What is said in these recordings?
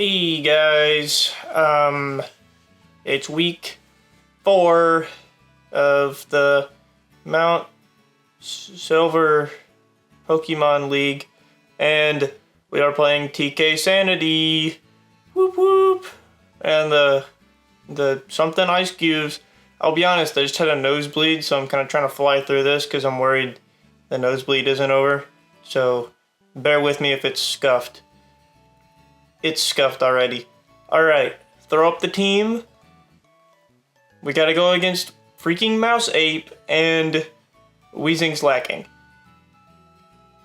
Hey guys, it's week 4 of the Mount Silver Pokemon League, and we are playing TKSanity. Whoop whoop. And the something ice cubes. I'll be honest, I just had a nosebleed, so I'm kind of trying to fly through this because I'm worried the nosebleed isn't over. So bear with me if it's scuffed. It's scuffed already. Alright, throw up the team. We gotta go against freaking Mouse Ape and Weezing's lacking.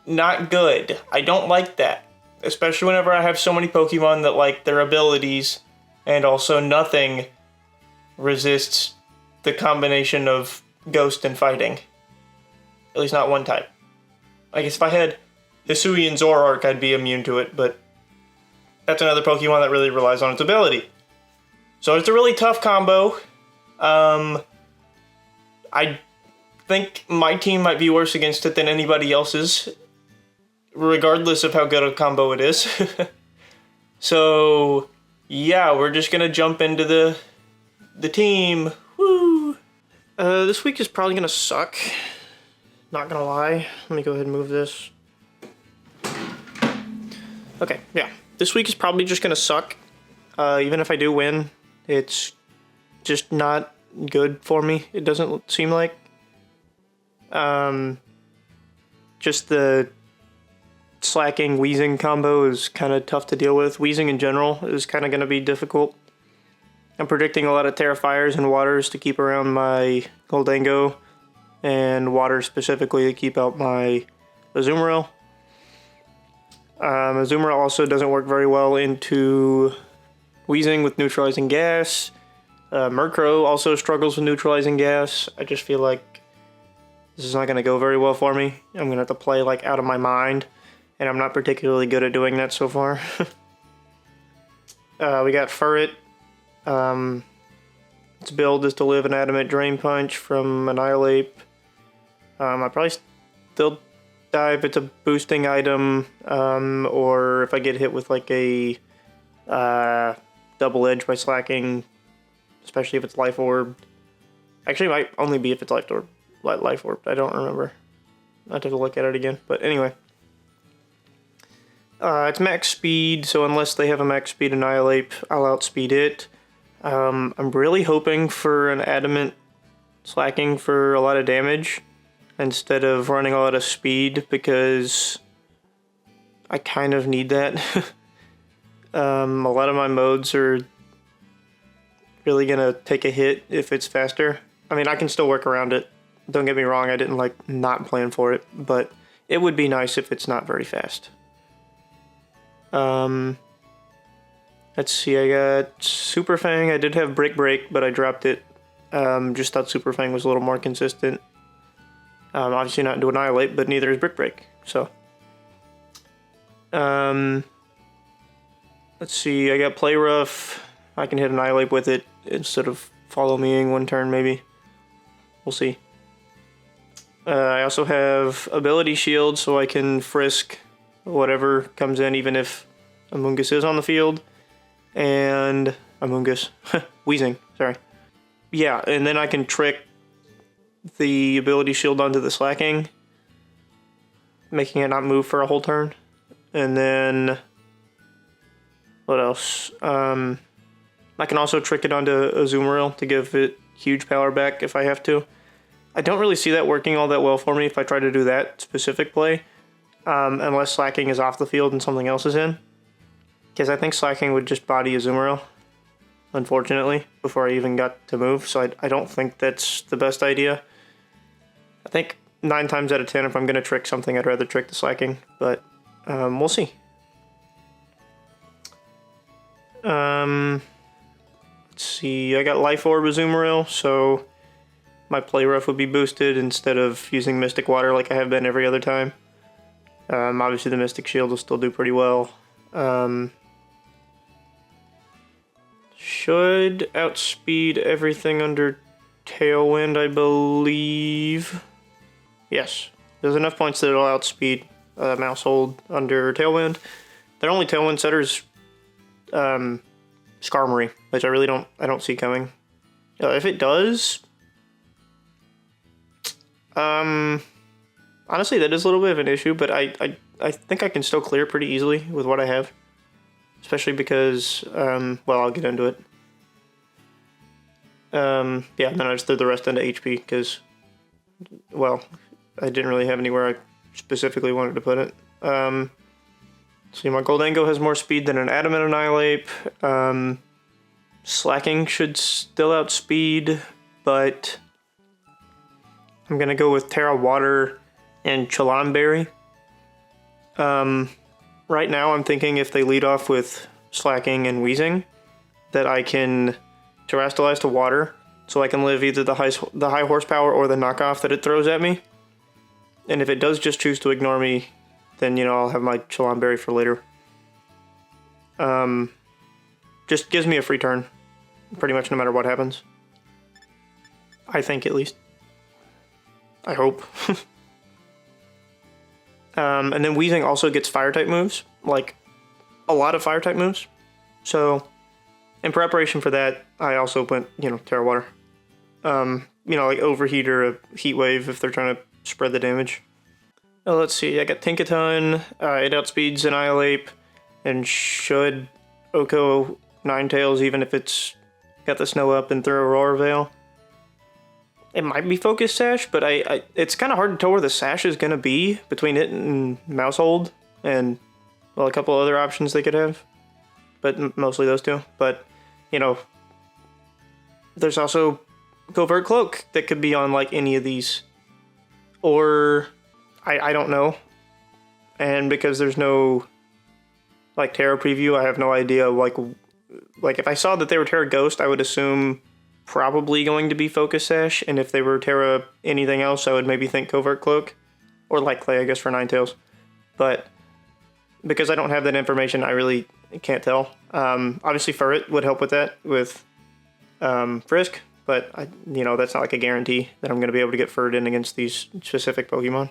Not good. I don't like that. Especially whenever I have so many Pokemon that like their abilities, and also nothing resists the combination of Ghost and Fighting. At least not one type. I guess if I had Hisuian Zoroark, I'd be immune to it, but that's another Pokemon that really relies on its ability. So it's a really tough combo. I think my team might be worse against it than anybody else's, regardless of how good a combo it is. So, yeah, we're just gonna jump into the team. Woo! This week is probably gonna suck. Not gonna lie. Let me go ahead and move this. Okay, yeah. This week is probably just gonna suck. Even if I do win, it's just not good for me. It doesn't seem like. Just the slacking Weezing combo is kind of tough to deal with. Weezing in general is kind of gonna be difficult. I'm predicting a lot of Terrafires and Waters to keep around my Goldango, and Water specifically to keep out my Azumarill. Azumarill also doesn't work very well into Weezing with neutralizing gas. Murkrow also struggles with neutralizing gas. I just feel like this is not going to go very well for me. I'm going to have to play like out of my mind, and I'm not particularly good at doing that so far. We got Furret. Its build is to live an Adamant Drain Punch from Annihilate. I probably still die if it's a boosting item, or if I get hit with like a double edge by slacking, especially if it's life orb. Actually, it might only be if it's life orb. I don't remember. I'll have to look at it again. But anyway, it's max speed, so unless they have a max speed Annihilate, I'll outspeed it. I'm really hoping for an Adamant slacking for a lot of damage instead of running a lot of speed, because I kind of need that. A lot of my modes are really gonna take a hit if it's faster. I mean, I can still work around it. Don't get me wrong, I didn't like not plan for it, but it would be nice if it's not very fast. Let's see, I got Super Fang. I did have Brick Break, but I dropped it. Just thought Super Fang was a little more consistent. Obviously not into Annihilate, but neither is Brick Break, so. Let's see, I got Play Rough. I can hit Annihilate with it instead of Follow Meing one turn, maybe. We'll see. I also have Ability Shield, so I can frisk whatever comes in, even if Amoonguss is on the field. And Amoonguss. Weezing, sorry. Yeah, and then I can trick the Ability Shield onto the slacking, making it not move for a whole turn. And then what else? I can also trick it onto Azumarill to give it huge power back if I have to. I don't really see that working all that well for me if I try to do that specific play, unless slacking is off the field and something else is in. Because I think slacking would just body Azumarill, unfortunately, before I even got to move, so I don't think that's the best idea. I think 9 times out of 10, if I'm going to trick something, I'd rather trick the slacking, but we'll see. Let's see, I got Life Orb Azumarill, so my Play Rough would be boosted instead of using Mystic Water like I have been every other time. Obviously the Mystic Shield will still do pretty well. Should outspeed everything under Tailwind, I believe. Yes, there's enough points that it'll outspeed Mousehold under Tailwind. Their only Tailwind setters Skarmory, which I don't see coming. If it does, honestly, that is a little bit of an issue, but I think I can still clear pretty easily with what I have. Especially because, well, I'll get into it. Yeah, then I just threw the rest into HP because, well, I didn't really have anywhere I specifically wanted to put it. See, my Goldango has more speed than an Adamant Annihilate. Slacking should still outspeed, but I'm gonna go with Terra Water and Chilamberry. Right now I'm thinking if they lead off with Slacking and Wheezing, that I can Terrestrialize to Water, so I can live either the high horsepower or the knockoff that it throws at me. And if it does just choose to ignore me, then, you know, I'll have my Chilamberry for later. Just gives me a free turn, pretty much no matter what happens. I think, at least. I hope. And then Wheezing also gets Fire-type moves, like a lot of Fire-type moves. So, in preparation for that, I also went, you know, Terra Water. You know, like Overheat or a Heat Wave if they're trying to spread the damage. Let's see, I got Tinkaton, it outspeeds Annihilate, and should Oko Ninetales even if it's got the Snow Up and throw Aurora Veil. It might be Focus Sash, but it's kind of hard to tell where the Sash is going to be between it and Mousehold, and, well, a couple other options they could have. But mostly those two. But, you know, there's also Covert Cloak that could be on, like, any of these. Or, I don't know. And because there's no, like, Terra preview, I have no idea, like if I saw that they were Terra Ghost, I would assume probably going to be Focus Sash, and if they were Terra anything else, I would maybe think Covert Cloak, or likely, I guess, for Ninetales. But because I don't have that information, I really can't tell. Obviously, Furret would help with that, with Frisk, but you know, that's not like a guarantee that I'm going to be able to get Furret in against these specific Pokemon.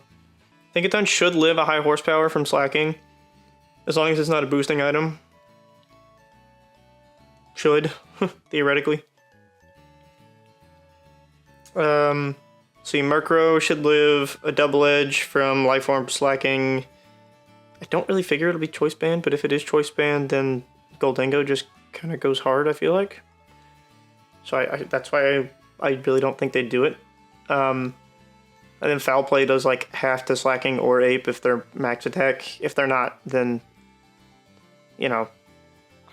Tinkaton should live a high horsepower from Slacking, as long as it's not a boosting item. Should, theoretically. See, Murkrow should live a Double Edge from Life Orb Slacking. I don't really figure it'll be Choice Band, but if it is Choice Band, then Goldango just kind of goes hard, I feel like. So that's why I really don't think they'd do it. And then Foul Play does like half to Slacking or Ape if they're max attack. If they're not, then, you know,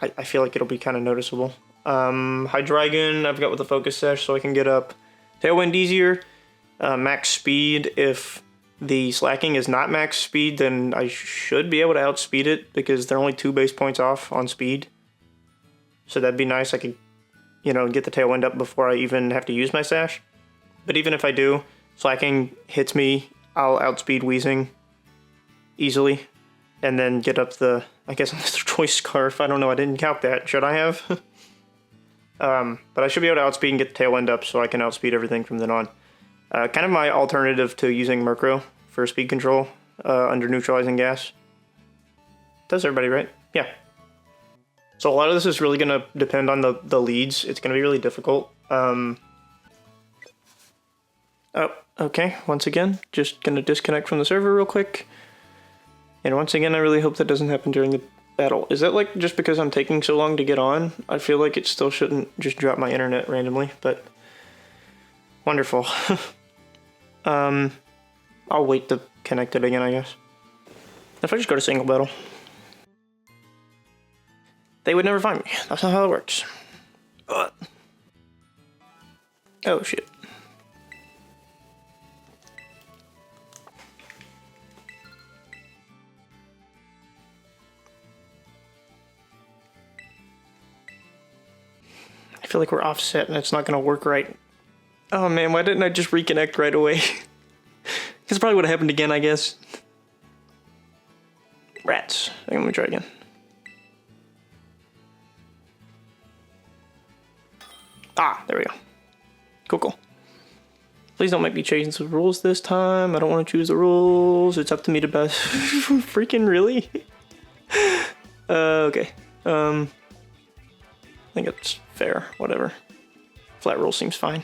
I feel like it'll be kind of noticeable. Hydreigon I've got with the Focus Sash, so I can get up Tailwind easier. Max speed, if the Slacking is not max speed, then I should be able to outspeed it because they're only 2 base points off on speed. So that'd be nice. I could, you know, get the Tailwind up before I even have to use my Sash. But even if I do, Slacking hits me, I'll outspeed Wheezing easily. And then get up the, I guess, another Choice Scarf. I don't know, I didn't count that. Should I have? But I should be able to outspeed and get the Tailwind up so I can outspeed everything from then on. Kind of my alternative to using Murkrow for speed control under Neutralizing Gas. Does everybody, right? Yeah. So a lot of this is really going to depend on the leads. It's going to be really difficult. Oh, okay. Once again, just going to disconnect from the server real quick. And once again, I really hope that doesn't happen during the battle. Is that like just because I'm taking so long to get on? I feel like it still shouldn't just drop my internet randomly, but wonderful. I'll wait to connect it again, I guess. If I just go to single battle, they would never find me. That's not how it works. Oh shit. I feel like we're offset and it's not gonna work right. Oh man, why didn't I just reconnect right away? This probably would have happened again, I guess. Rats. Okay, let me try again. Ah, there we go. Cool. Please don't make me change the rules this time. I don't want to choose the rules. It's up to me to best. Freaking really? Okay. I think it's fair, whatever. Flat rule seems fine.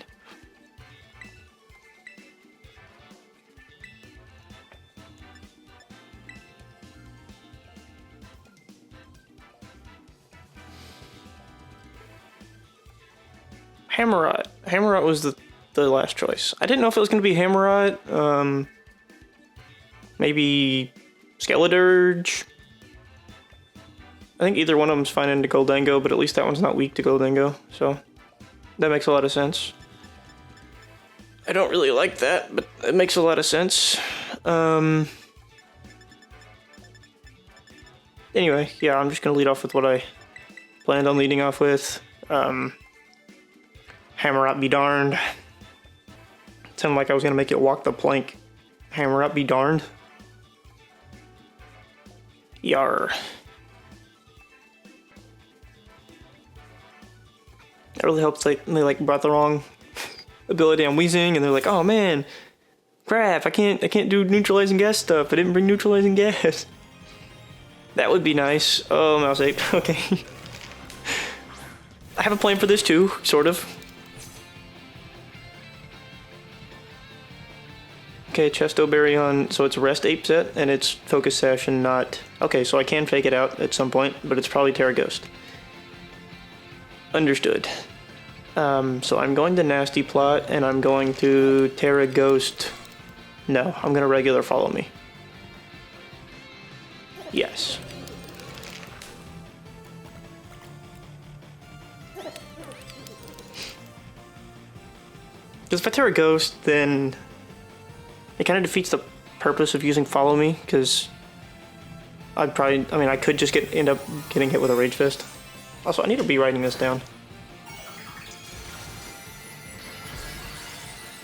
Hammerot. Hammerot was the last choice. I didn't know if it was going to be Hammerot. Maybe Skeledirge. I think either one of them's fine into Goldengo, but at least that one's not weak to Goldengo, so that makes a lot of sense. I don't really like that, but it makes a lot of sense. Anyway, yeah, I'm just gonna lead off with what I planned on leading off with. Hammerot be darned. Sounded like I was gonna make it walk the plank. Hammerot be darned. Yar. It really helps they like brought the wrong ability on Weezing, and they're like, oh man, crap, I can't do neutralizing gas stuff. I didn't bring neutralizing gas. That would be nice. Oh, mouse ape. Okay. I have a plan for this too, sort of. Okay, Chesto Berry on, so it's Rest Ape set, and it's Focus Sash and not... Okay, so I can fake it out at some point, but it's probably Terra Ghost. Understood. So I'm going to Nasty Plot, and I'm going to Terra Ghost... No, I'm going to regular Follow Me. Yes. Because if I Terra Ghost, then... It kind of defeats the purpose of using Follow Me, because I'd probably, I mean, I could just end up getting hit with a Rage Fist. Also, I need to be writing this down.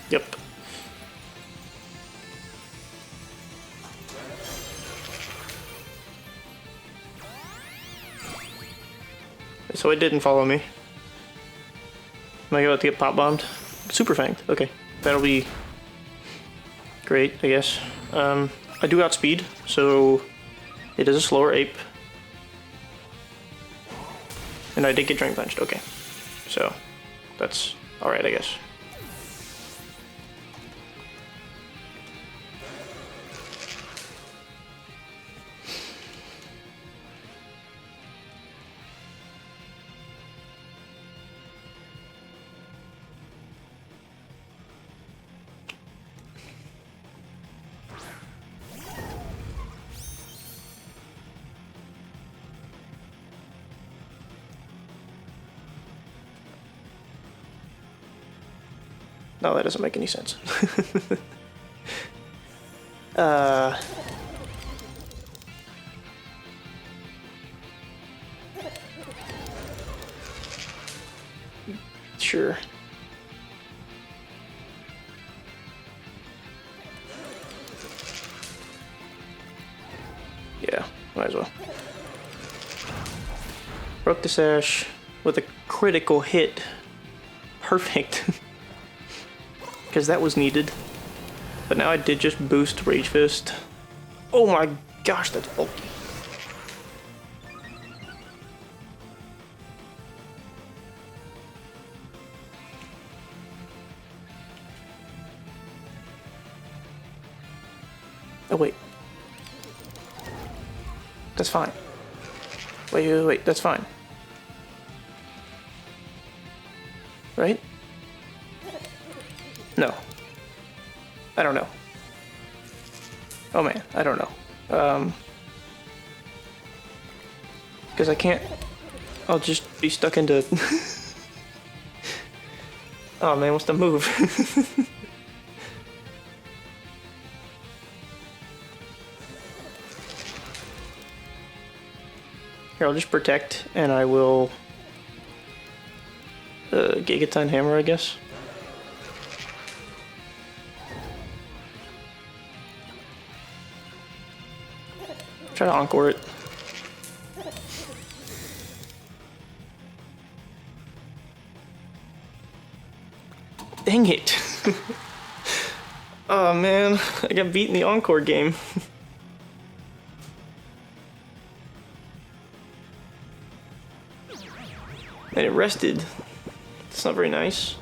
Yep. So it didn't follow me. Am I about to get pop bombed? Super Fanged. Okay, that'll be great, I guess. I do outspeed, so it is a slower ape. And I did get Drain Punched, okay. So, that's alright, I guess. No, that doesn't make any sense. Sure. Yeah, might as well. Broke the sash with a critical hit. Perfect. Because that was needed. But now I did just boost Rage Fist. Oh my gosh, that's bulky. Oh wait. That's fine. Wait, that's fine. Right? No. I don't know. Oh man, I don't know. Because I can't... I'll just be stuck into... Oh man, what's the move? Here, I'll just protect, and I will... Gigaton Hammer, I guess. Try to encore it. Dang it. Oh man, I got beat in the encore game. And it rested. It's not very nice.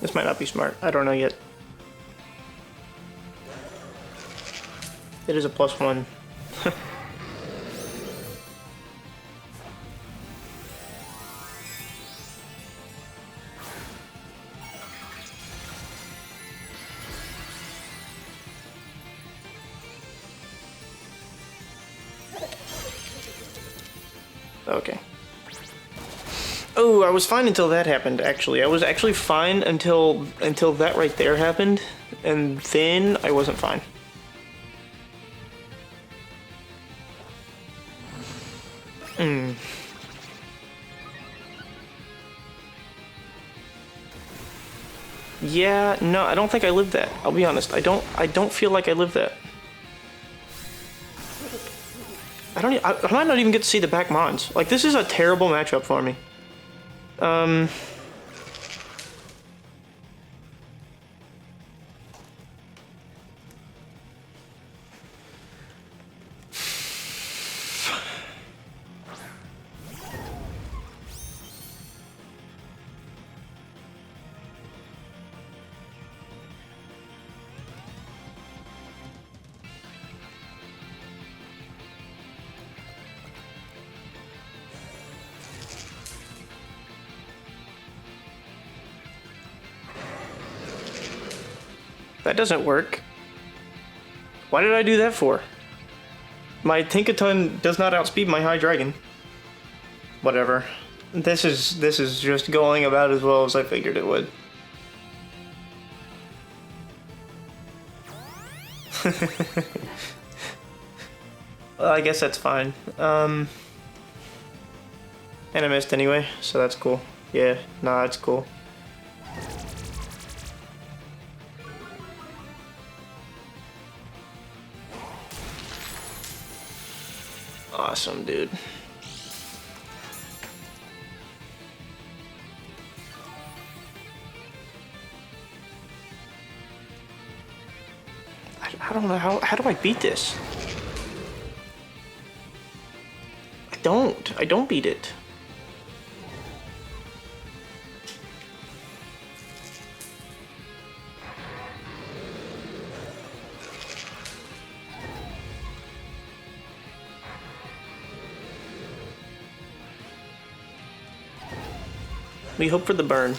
This might not be smart. I don't know yet. It is a +1. Okay. Oh, I was fine until that happened, actually. I was actually fine until that right there happened, and then I wasn't fine. Yeah, no, I don't think I lived that. I'll be honest. I don't feel like I lived that. I might not even get to see the back mons. Like, this is a terrible matchup for me. That doesn't work. Why did I do that for? My Tinkaton does not outspeed my High Dragon. Whatever. This is just going about as well as I figured it would. Well, I guess that's fine. And I missed anyway, so that's cool. Yeah, nah, it's cool. Awesome, dude. I don't know how do I beat this? I don't beat it. We hope for the burn.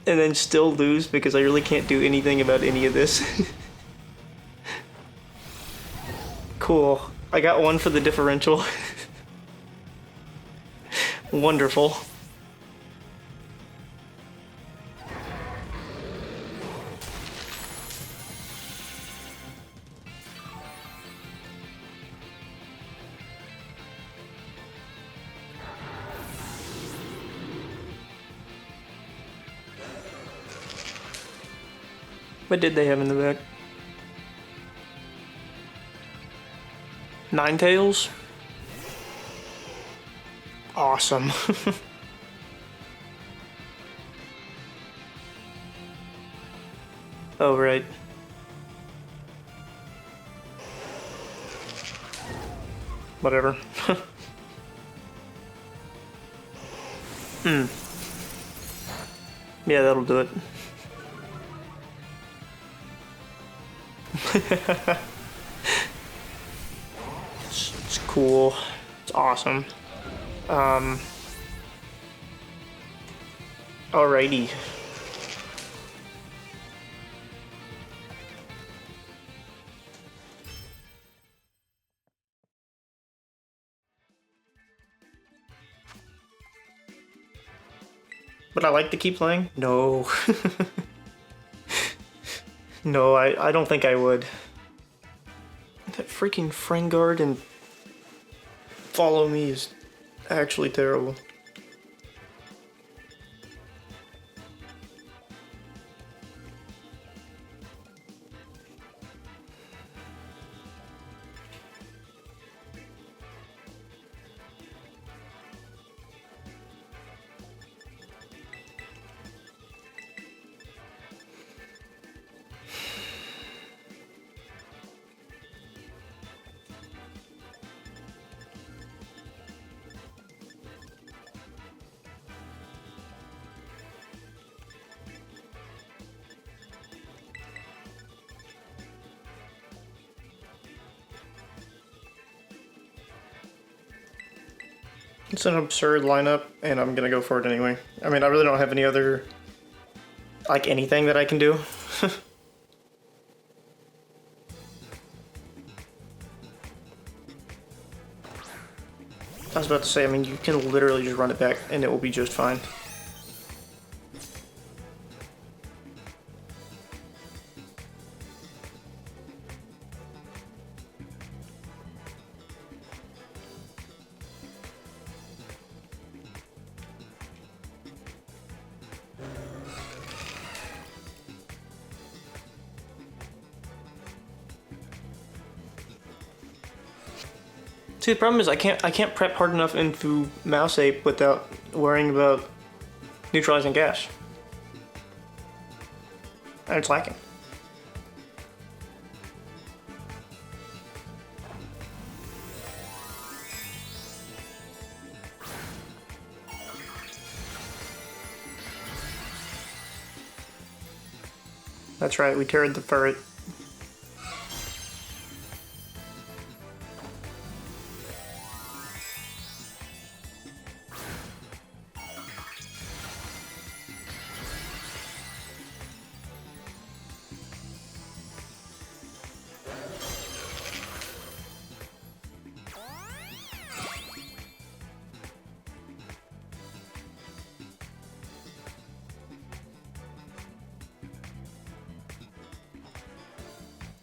And then still lose because I really can't do anything about any of this. Cool. I got one for the differential. Wonderful. What did they have in the back? Ninetales? Awesome. Oh, right. Whatever. Yeah, that'll do it. It's cool. It's awesome. Alrighty. Would I like to keep playing? No. No, I don't think I would. That freaking friend guard and follow me is actually terrible. It's an absurd lineup, and I'm gonna go for it anyway. I mean, I really don't have any other, like, anything that I can do. I was about to say, I mean, you can literally just run it back, and it will be just fine. See, the problem is I can't prep hard enough into Mouse Ape without worrying about neutralizing gas. And it's lacking. That's right, we teared the turret.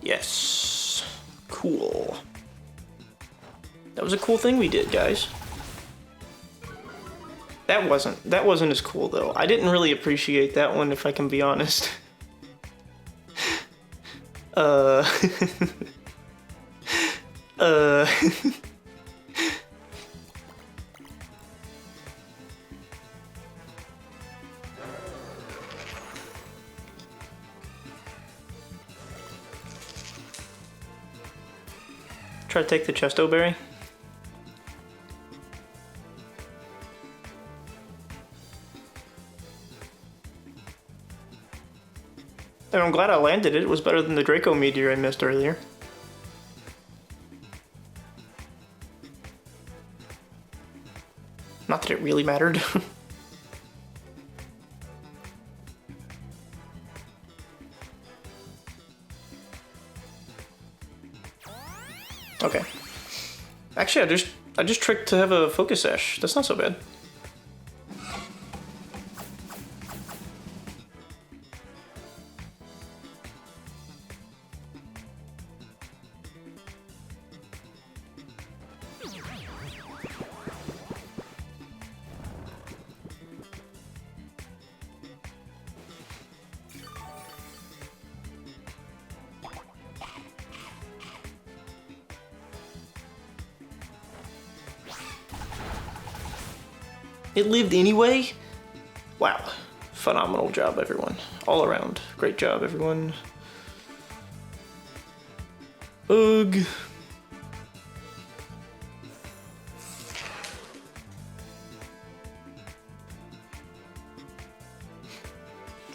Yes. Cool. That was a cool thing we did, guys. That wasn't as cool though. I didn't really appreciate that one, if I can be honest. Try to take the Chesto Berry. And I'm glad I landed it. It was better than the Draco Meteor I missed earlier. Not that it really mattered. Okay. Actually, I just tricked to have a Focus Sash. That's not so bad. It lived anyway? Wow. Phenomenal job, everyone. All around. Great job, everyone. Ugh.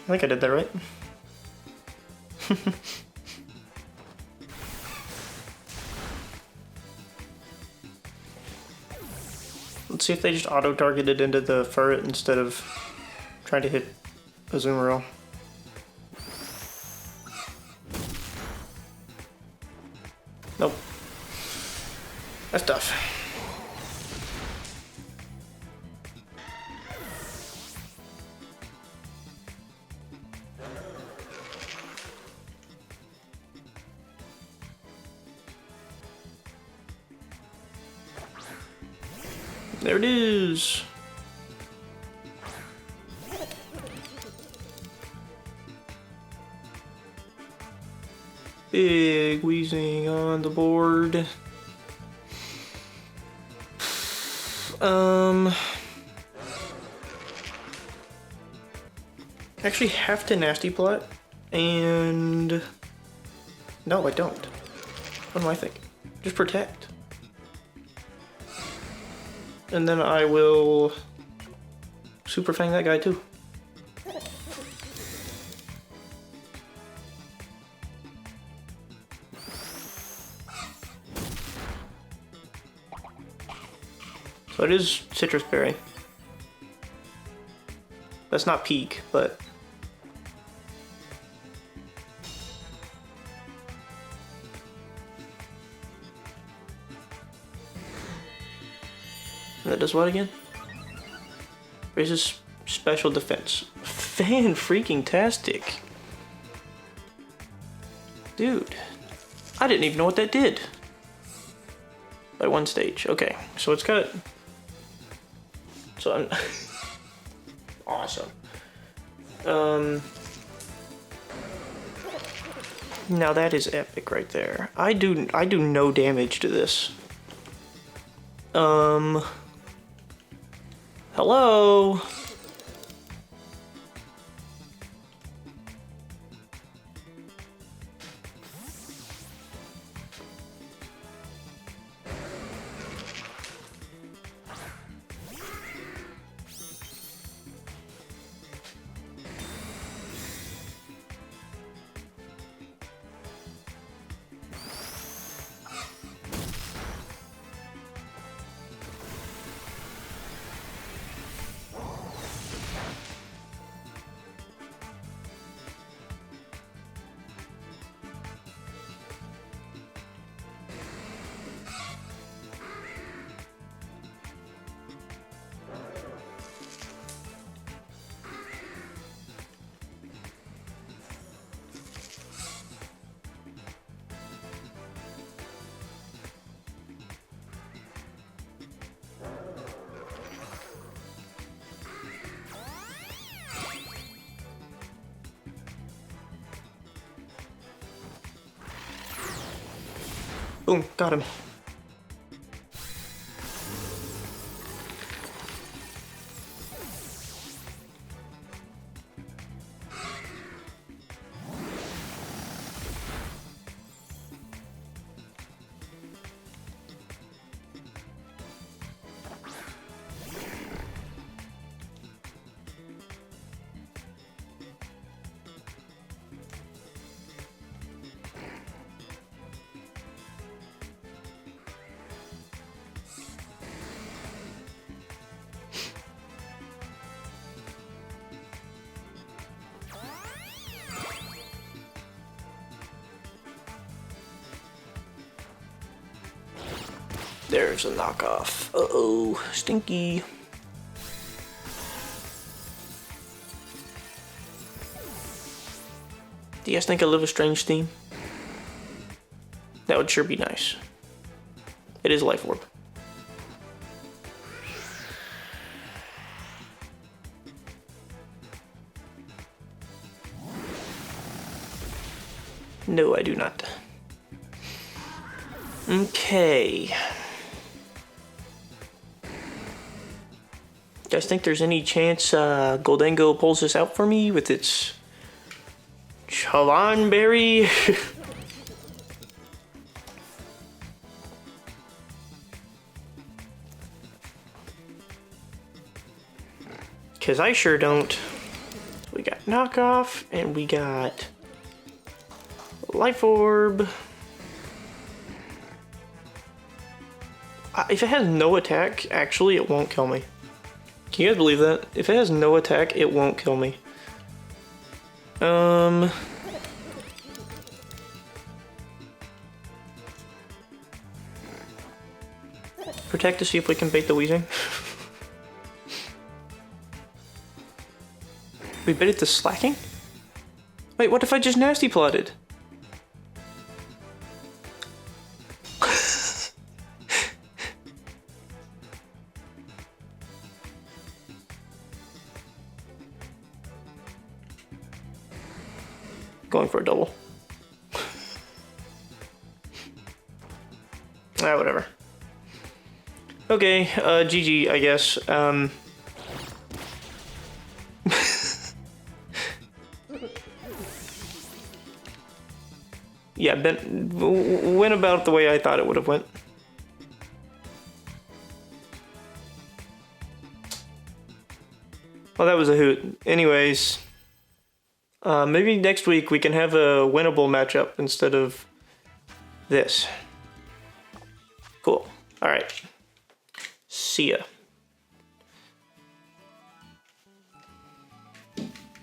I think I did that right. Let's see if they just auto-targeted into the ferret instead of trying to hit Azumarill. Nope. That's tough. There it is. Big wheezing on the board. I actually have to nasty plot, and no, I don't. What am I thinking? Just protect. And then I will super fang that guy too. So it is citrus berry. That's not peak, but that does what again? Raises special defense. Fan-freaking-tastic. Dude, I didn't even know what that did. By one stage. Okay, so it's got... So I'm... Awesome. Now that is epic right there. I do no damage to this. Hello? Boom, got him. There's a knockoff. Uh-oh, stinky. Do you guys think I live a strange theme? That would sure be nice. It is Life Orb. No, I do not. Okay. You guys think there's any chance Goldango pulls this out for me with its Chalan berry? Because I sure don't. We got knockoff and we got Life Orb. If it has no attack, actually it won't kill me. Can you guys believe that? If it has no attack, it won't kill me. Protect to see if we can bait the wheezing. We baited the slacking? Wait, what if I just nasty plotted? going for a double. Whatever. Okay, GG, I guess. Yeah, went about the way I thought it would have went. Well, that was a hoot. Anyways, maybe next week we can have a winnable matchup instead of this. Cool. All right. See ya.